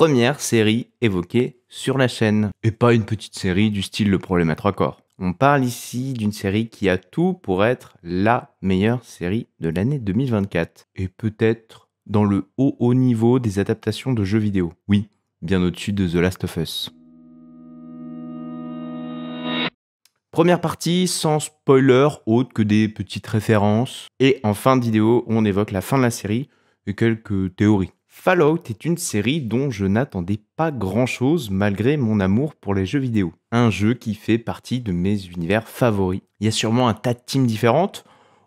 première série évoquée sur la chaîne. Et pas une petite série du style Le Problème à 3 corps. On parle ici d'une série qui a tout pour être la meilleure série de l'année 2024. Et peut-être dans le haut niveau des adaptations de jeux vidéo. Oui, bien au-dessus de The Last of Us. Première partie, sans spoiler, autre que des petites références. Et en fin de vidéo, on évoque la fin de la série et quelques théories. Fallout est une série dont je n'attendais pas grand-chose malgré mon amour pour les jeux vidéo. Un jeu qui fait partie de mes univers favoris. Il y a sûrement un tas de teams différentes.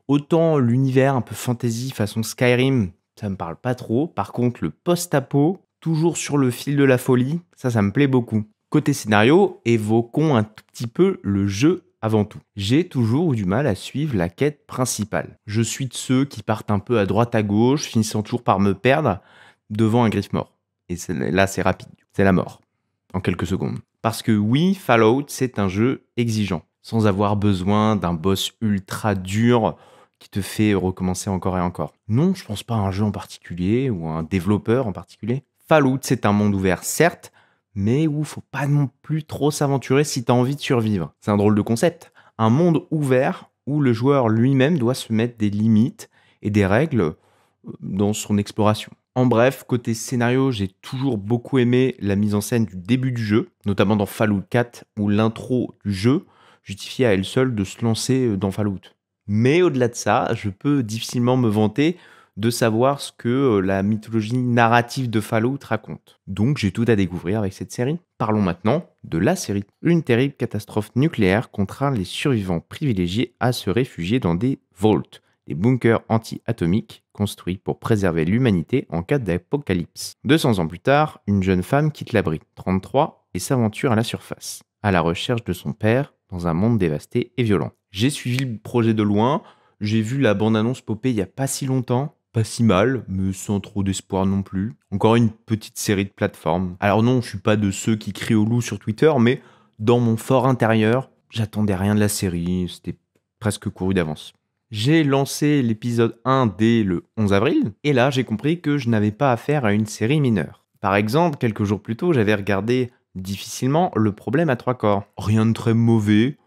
Autant l'univers un peu fantasy façon Skyrim, ça me parle pas trop. Par contre, le post-apo, toujours sur le fil de la folie, ça me plaît beaucoup. Côté scénario, évoquons un tout petit peu le jeu avant tout. J'ai toujours eu du mal à suivre la quête principale. Je suis de ceux qui partent un peu à droite à gauche, finissant toujours par me perdre devant un griffe mort. Et là, c'est rapide. C'est la mort. En quelques secondes. Parce que oui, Fallout, c'est un jeu exigeant. Sans avoir besoin d'un boss ultra dur qui te fait recommencer encore et encore. Non, je pense pas à un jeu en particulier ou à un développeur en particulier. Fallout, c'est un monde ouvert, certes, mais où faut pas non plus trop s'aventurer si t'as envie de survivre. C'est un drôle de concept. Un monde ouvert où le joueur lui-même doit se mettre des limites et des règles dans son exploration. En bref, côté scénario, j'ai toujours beaucoup aimé la mise en scène du début du jeu, notamment dans Fallout 4, où l'intro du jeu justifiait à elle seule de se lancer dans Fallout. Mais au-delà de ça, je peux difficilement me vanter de savoir ce que la mythologie narrative de Fallout raconte. Donc j'ai tout à découvrir avec cette série. Parlons maintenant de la série. Une terrible catastrophe nucléaire contraint les survivants privilégiés à se réfugier dans des vaults, des bunkers anti-atomiques construits pour préserver l'humanité en cas d'apocalypse. 200 ans plus tard, une jeune femme quitte l'abri, 33, et s'aventure à la surface, à la recherche de son père dans un monde dévasté et violent. J'ai suivi le projet de loin, j'ai vu la bande-annonce popper il y a pas si longtemps, pas si mal, mais sans trop d'espoir non plus. Encore une petite série de plateformes. Alors non, je suis pas de ceux qui crient au loup sur Twitter, mais dans mon fort intérieur, j'attendais rien de la série, c'était presque couru d'avance. J'ai lancé l'épisode 1 dès le 11 avril, et là j'ai compris que je n'avais pas affaire à une série mineure. Par exemple, quelques jours plus tôt, j'avais regardé difficilement Le Problème à 3 corps. Rien de très mauvais,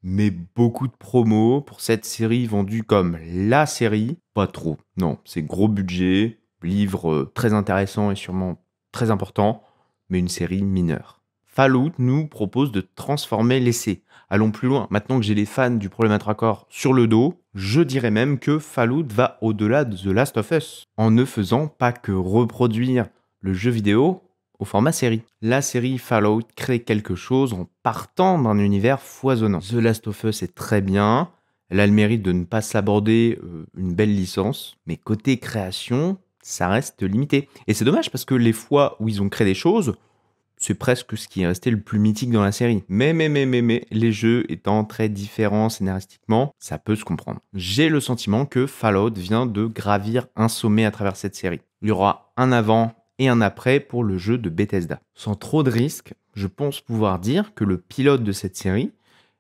mais beaucoup de promos pour cette série vendue comme la série. Pas trop, non, c'est gros budget, livre très intéressant et sûrement très important, mais une série mineure. Fallout nous propose de transformer l'essai. Allons plus loin, maintenant que j'ai les fans du Problème à 3 corps sur le dos, je dirais même que Fallout va au-delà de The Last of Us, en ne faisant pas que reproduire le jeu vidéo au format série. La série Fallout crée quelque chose en partant d'un univers foisonnant. The Last of Us est très bien, elle a le mérite de ne pas s'aborder une belle licence, mais côté création, ça reste limité. Et c'est dommage parce que les fois où ils ont créé des choses, c'est presque ce qui est resté le plus mythique dans la série. Mais, les jeux étant très différents scénaristiquement, ça peut se comprendre. J'ai le sentiment que Fallout vient de gravir un sommet à travers cette série. Il y aura un avant et un après pour le jeu de Bethesda. Sans trop de risques, je pense pouvoir dire que le pilote de cette série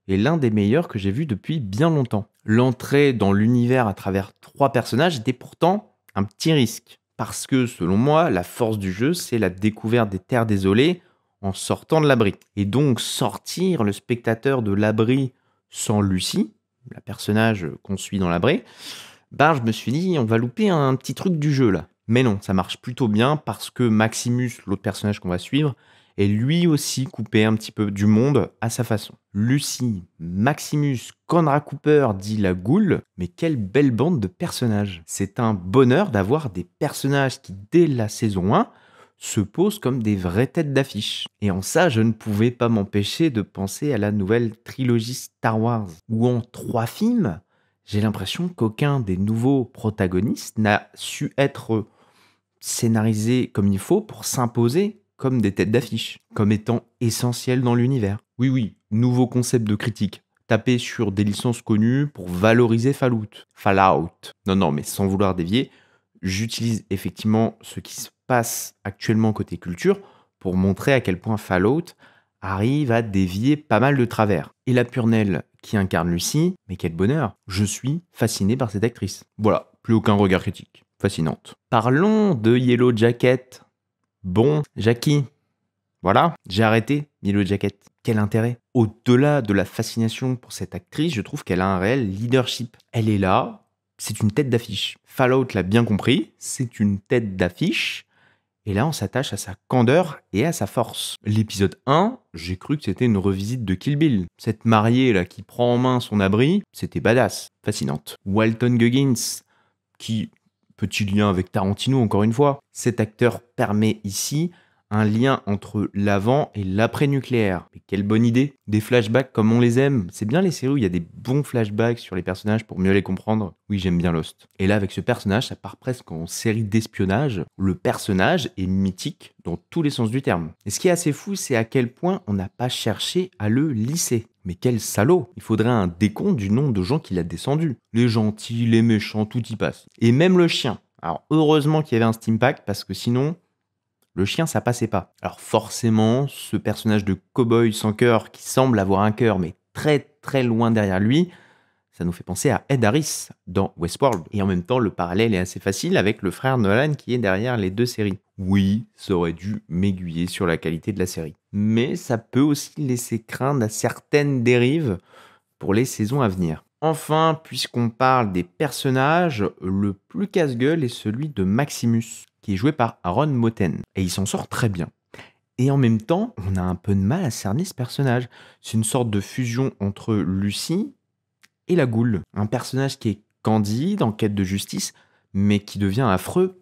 est l'un des meilleurs que j'ai vu depuis bien longtemps. L'entrée dans l'univers à travers 3 personnages était pourtant un petit risque. Parce que, selon moi, la force du jeu, c'est la découverte des terres désolées en sortant de l'abri. Et donc, sortir le spectateur de l'abri sans Lucy, la personnage qu'on suit dans l'abri, je me suis dit, on va louper un petit truc du jeu là. Mais non, ça marche plutôt bien parce que Maximus, l'autre personnage qu'on va suivre, est lui aussi coupé un petit peu du monde à sa façon. Lucy, Maximus, Conrad Cooper dit la Goule, mais quelle belle bande de personnages. C'est un bonheur d'avoir des personnages qui, dès la saison 1, se posent comme des vraies têtes d'affiche. Et en ça, je ne pouvais pas m'empêcher de penser à la nouvelle trilogie Star Wars, où en 3 films, j'ai l'impression qu'aucun des nouveaux protagonistes n'a su être scénarisé comme il faut pour s'imposer comme des têtes d'affiche, comme étant essentielles dans l'univers. Oui, nouveau concept de critique. Taper sur des licences connues pour valoriser Fallout. Non, mais sans vouloir dévier, j'utilise effectivement ce qui se passe actuellement côté culture pour montrer à quel point Fallout arrive à dévier pas mal de travers. Et la Purnell qui incarne Lucy, mais quel bonheur. Je suis fasciné par cette actrice. Voilà, plus aucun regard critique. Fascinante. Parlons de Yellow Jacket. Bon, Jackie, voilà, j'ai arrêté Yellow Jacket. Quel intérêt? Au-delà de la fascination pour cette actrice, je trouve qu'elle a un réel leadership. Elle est là, c'est une tête d'affiche. Fallout l'a bien compris, c'est une tête d'affiche. Et là, on s'attache à sa candeur et à sa force. L'épisode 1, j'ai cru que c'était une revisite de Kill Bill. Cette mariée là qui prend en main son abri, c'était badass, fascinante. Walton Goggins, qui, petit lien avec Tarantino encore une fois, cet acteur permet ici un lien entre l'avant et l'après-nucléaire. Mais quelle bonne idée! Des flashbacks comme on les aime. C'est bien les séries où il y a des bons flashbacks sur les personnages pour mieux les comprendre. Oui, j'aime bien Lost. Et là, avec ce personnage, ça part presque en série d'espionnage. Le personnage est mythique dans tous les sens du terme. Et ce qui est assez fou, c'est à quel point on n'a pas cherché à le lisser. Mais quel salaud! Il faudrait un décompte du nombre de gens qu'il a descendu. Les gentils, les méchants, tout y passe. Et même le chien. Alors heureusement qu'il y avait un Steam Pack parce que sinon, le chien, ça passait pas. Alors forcément, ce personnage de cow-boy sans cœur qui semble avoir un cœur mais très très loin derrière lui, ça nous fait penser à Ed Harris dans Westworld. Et en même temps, le parallèle est assez facile avec le frère Nolan qui est derrière les deux séries. Oui, ça aurait dû m'aiguiller sur la qualité de la série. Mais ça peut aussi laisser craindre à certaines dérives pour les saisons à venir. Enfin, puisqu'on parle des personnages, le plus casse-gueule est celui de Maximus, qui est joué par Aaron Moten. Et il s'en sort très bien. Et en même temps, on a un peu de mal à cerner ce personnage. C'est une sorte de fusion entre Lucie et la Goule. Un personnage qui est candide, en quête de justice, mais qui devient affreux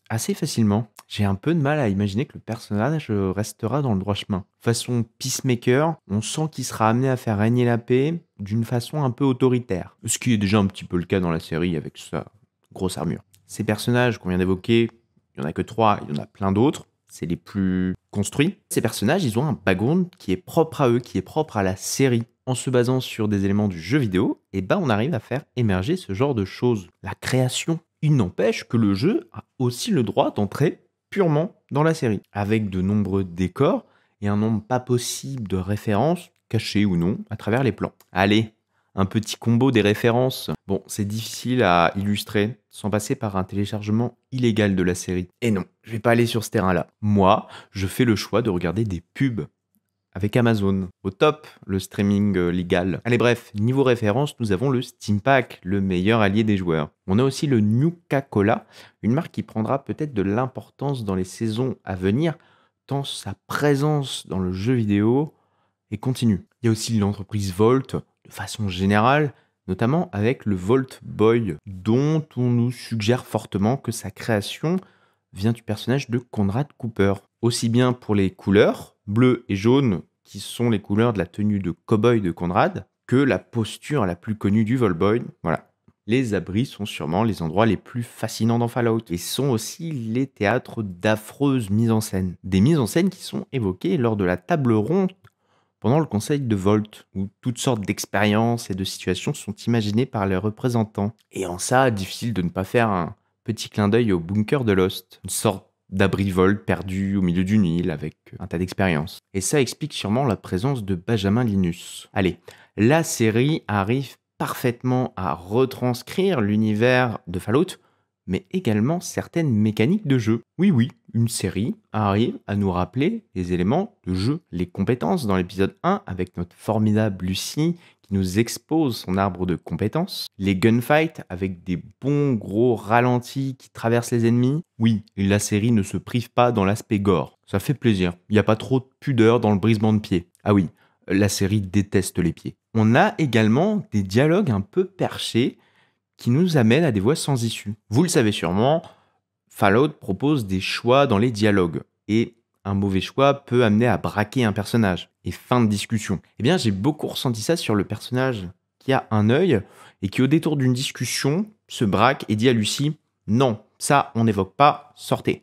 assez facilement. J'ai un peu de mal à imaginer que le personnage restera dans le droit chemin. Façon Peacemaker, on sent qu'il sera amené à faire régner la paix d'une façon un peu autoritaire. Ce qui est déjà un petit peu le cas dans la série avec sa grosse armure. Ces personnages qu'on vient d'évoquer, il n'y en a que 3, il y en a plein d'autres. C'est les plus construits. Ces personnages, ils ont un background qui est propre à eux, qui est propre à la série. En se basant sur des éléments du jeu vidéo, et ben on arrive à faire émerger ce genre de choses. La création. Il n'empêche que le jeu a aussi le droit d'entrer purement dans la série, avec de nombreux décors et un nombre pas possible de références, cachées ou non, à travers les plans. Allez, un petit combo des références. Bon, c'est difficile à illustrer sans passer par un téléchargement illégal de la série. Et non, je vais pas aller sur ce terrain-là. Moi, je fais le choix de regarder des pubs avec Amazon. Au top, le streaming légal. Allez bref, niveau référence, nous avons le Steam Pack, le meilleur allié des joueurs. On a aussi le Nuka-Cola, une marque qui prendra peut-être de l'importance dans les saisons à venir, tant sa présence dans le jeu vidéo est continue. Il y a aussi l'entreprise Volt, de façon générale, notamment avec le Volt Boy, dont on nous suggère fortement que sa création vient du personnage de Conrad Cooper. Aussi bien pour les couleurs, bleu et jaune, qui sont les couleurs de la tenue de cow-boy de Conrad, que la posture la plus connue du Volboy. Voilà. Les abris sont sûrement les endroits les plus fascinants dans Fallout et sont aussi les théâtres d'affreuses mises en scène. Des mises en scène qui sont évoquées lors de la table ronde pendant le conseil de Volt, où toutes sortes d'expériences et de situations sont imaginées par les représentants. Et en ça, difficile de ne pas faire un petit clin d'œil au bunker de Lost, une sorte d'abri Volt perdu au milieu d'une île avec un tas d'expériences. Et ça explique sûrement la présence de Benjamin Linus. Allez, la série arrive parfaitement à retranscrire l'univers de Fallout, mais également certaines mécaniques de jeu. Oui, une série arrive à nous rappeler les éléments de jeu, les compétences dans l'épisode 1 avec notre formidable Lucie qui nous expose son arbre de compétences, les gunfights avec des bons gros ralentis qui traversent les ennemis. Oui, la série ne se prive pas dans l'aspect gore. Ça fait plaisir, il n'y a pas trop de pudeur dans le brisement de pied. Ah oui, la série déteste les pieds. On a également des dialogues un peu perchés qui nous amène à des voies sans issue. Vous le savez sûrement, Fallout propose des choix dans les dialogues, et un mauvais choix peut amener à braquer un personnage, et fin de discussion. Eh bien, j'ai beaucoup ressenti ça sur le personnage qui a un œil, et qui au détour d'une discussion, se braque et dit à Lucie « Non, ça on n'évoque pas, sortez ».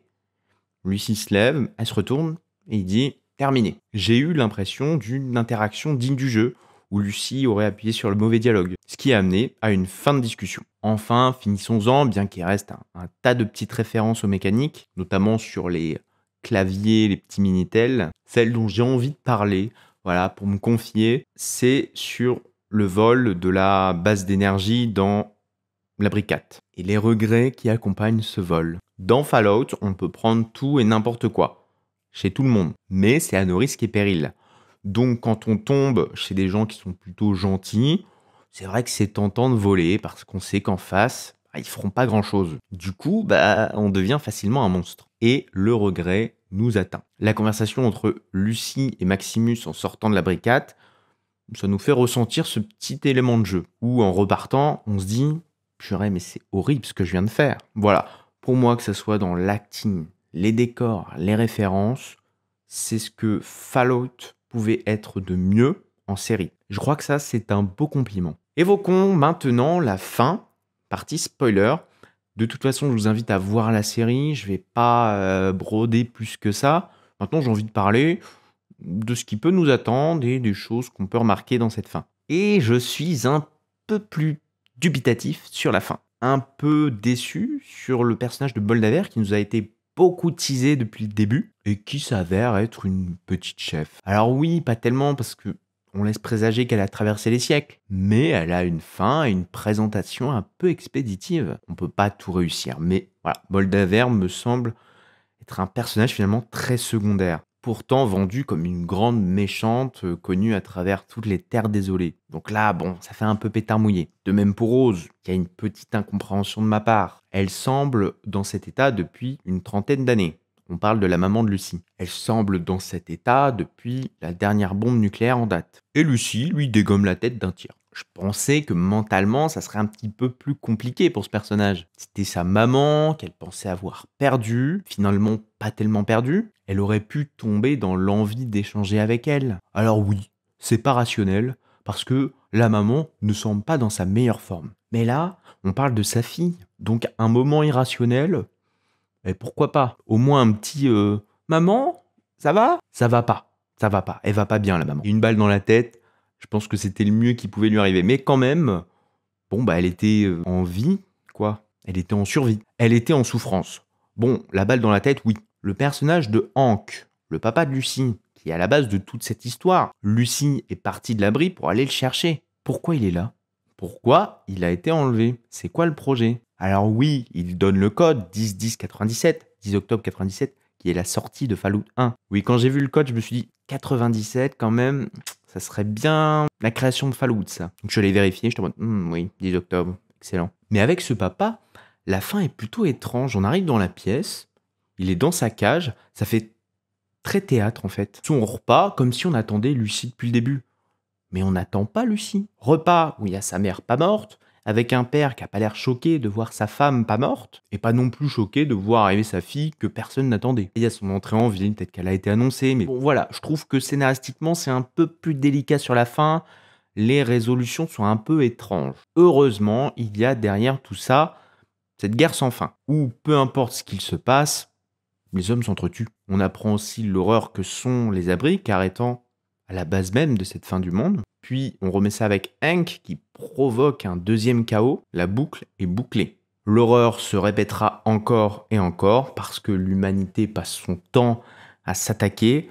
Lucie se lève, elle se retourne, et il dit « Terminé ». J'ai eu l'impression d'une interaction digne du jeu, où Lucie aurait appuyé sur le mauvais dialogue, ce qui a amené à une fin de discussion. Enfin, finissons-en, bien qu'il reste un tas de petites références aux mécaniques, notamment sur les claviers, les petits Minitel. Celle dont j'ai envie de parler, voilà, pour me confier, c'est sur le vol de la base d'énergie dans l'abri 4 et les regrets qui accompagnent ce vol. Dans Fallout, on peut prendre tout et n'importe quoi, chez tout le monde, mais c'est à nos risques et périls. Donc quand on tombe chez des gens qui sont plutôt gentils, c'est vrai que c'est tentant de voler parce qu'on sait qu'en face, ils feront pas grand-chose. Du coup, on devient facilement un monstre. Et le regret nous atteint. La conversation entre Lucie et Maximus en sortant de la bricade, ça nous fait ressentir ce petit élément de jeu. Où en repartant, on se dit « Purée, mais c'est horrible ce que je viens de faire ». Voilà, pour moi, que ce soit dans l'acting, les décors, les références, c'est ce que Fallout pouvait être de mieux en série. Je crois que ça, c'est un beau compliment. Évoquons maintenant la fin, partie spoiler. De toute façon, je vous invite à voir la série, je vais pas broder plus que ça. Maintenant, j'ai envie de parler de ce qui peut nous attendre et des choses qu'on peut remarquer dans cette fin. Et je suis un peu plus dubitatif sur la fin. Un peu déçu sur le personnage de Boldaver qui nous a été beaucoup teasé depuis le début et qui s'avère être une petite chef. Alors oui, pas tellement parce que on laisse présager qu'elle a traversé les siècles, mais elle a une fin et une présentation un peu expéditive. On peut pas tout réussir, mais voilà, Boldaver me semble être un personnage finalement très secondaire, pourtant vendu comme une grande méchante connue à travers toutes les terres désolées. Donc là, bon, ça fait un peu pétard mouillé. De même pour Rose, qui a une petite incompréhension de ma part. Elle semble dans cet état depuis une trentaine d'années. On parle de la maman de Lucie. Elle semble dans cet état depuis la dernière bombe nucléaire en date. Et Lucie lui dégomme la tête d'un tir. Je pensais que mentalement, ça serait un petit peu plus compliqué pour ce personnage. C'était sa maman qu'elle pensait avoir perdue, finalement pas tellement perdue. Elle aurait pu tomber dans l'envie d'échanger avec elle. Alors oui, c'est pas rationnel, parce que la maman ne semble pas dans sa meilleure forme. Mais là, on parle de sa fille, donc un moment irrationnel, et pourquoi pas? Au moins un petit Maman, ça va? Ça va pas. Ça va pas. Elle va pas bien, la maman. Une balle dans la tête, je pense que c'était le mieux qui pouvait lui arriver. Mais quand même, bon, elle était en vie, quoi. Elle était en survie. Elle était en souffrance. Bon, la balle dans la tête, oui. Le personnage de Hank, le papa de Lucie, qui est à la base de toute cette histoire. Lucie est partie de l'abri pour aller le chercher. Pourquoi il est là? Pourquoi il a été enlevé? C'est quoi le projet? Alors oui, il donne le code 10-10-97, 10 octobre 97, qui est la sortie de Fallout 1. Oui, quand j'ai vu le code, je me suis dit 97 quand même, ça serait bien la création de Fallout ça. Donc je l'ai vérifié, je te mode oui, 10 octobre, excellent. Mais avec ce papa, la fin est plutôt étrange. On arrive dans la pièce, il est dans sa cage, ça fait très théâtre en fait. Son repas, comme si on attendait Lucie depuis le début. Mais on n'attend pas Lucie. Repas où il y a sa mère pas morte, avec un père qui a pas l'air choqué de voir sa femme pas morte, et pas non plus choqué de voir arriver sa fille que personne n'attendait. Il y a son entrée en ville, peut-être qu'elle a été annoncée, mais bon voilà, je trouve que scénaristiquement c'est un peu plus délicat sur la fin, les résolutions sont un peu étranges. Heureusement, il y a derrière tout ça cette guerre sans fin, où peu importe ce qu'il se passe, les hommes s'entretuent. On apprend aussi l'horreur que sont les abris, car étant à la base même de cette fin du monde. Puis on remet ça avec Hank qui provoque un deuxième chaos, la boucle est bouclée. L'horreur se répétera encore et encore parce que l'humanité passe son temps à s'attaquer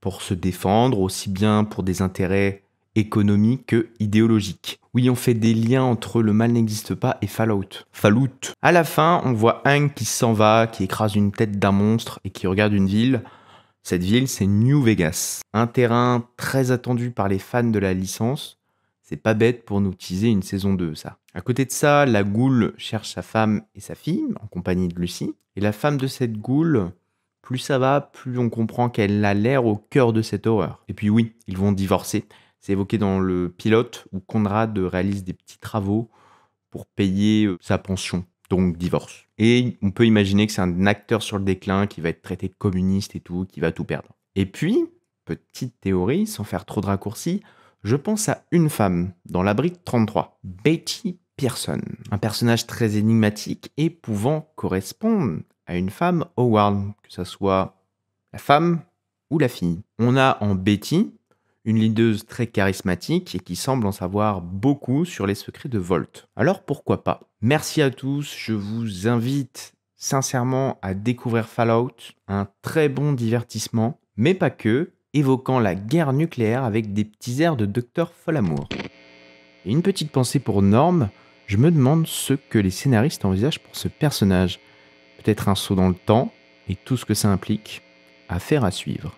pour se défendre, aussi bien pour des intérêts économiques que idéologiques. Oui, on fait des liens entre le mal n'existe pas et Fallout. Fallout. À la fin, on voit Hank qui s'en va, qui écrase une tête d'un monstre et qui regarde une ville. Cette ville, c'est New Vegas. Un terrain très attendu par les fans de la licence. C'est pas bête pour nous teaser une saison 2, ça. À côté de ça, la goule cherche sa femme et sa fille, en compagnie de Lucie. Et la femme de cette goule, plus ça va, plus on comprend qu'elle a l'air au cœur de cette horreur. Et puis oui, ils vont divorcer. C'est évoqué dans le pilote où Conrad réalise des petits travaux pour payer sa pension. Donc divorce. Et on peut imaginer que c'est un acteur sur le déclin qui va être traité de communiste et tout, qui va tout perdre. Et puis, petite théorie, sans faire trop de raccourcis, je pense à une femme dans la brique 33, Betty Pearson. Un personnage très énigmatique et pouvant correspondre à une femme Howard, que ce soit la femme ou la fille. On a en Betty une leaduse très charismatique et qui semble en savoir beaucoup sur les secrets de Volt. Alors pourquoi pas? Merci à tous, je vous invite sincèrement à découvrir Fallout, un très bon divertissement, mais pas que, évoquant la guerre nucléaire avec des petits airs de Dr Folamour. Et une petite pensée pour Norm, je me demande ce que les scénaristes envisagent pour ce personnage. peut-être un saut dans le temps et tout ce que ça implique. Affaire à suivre.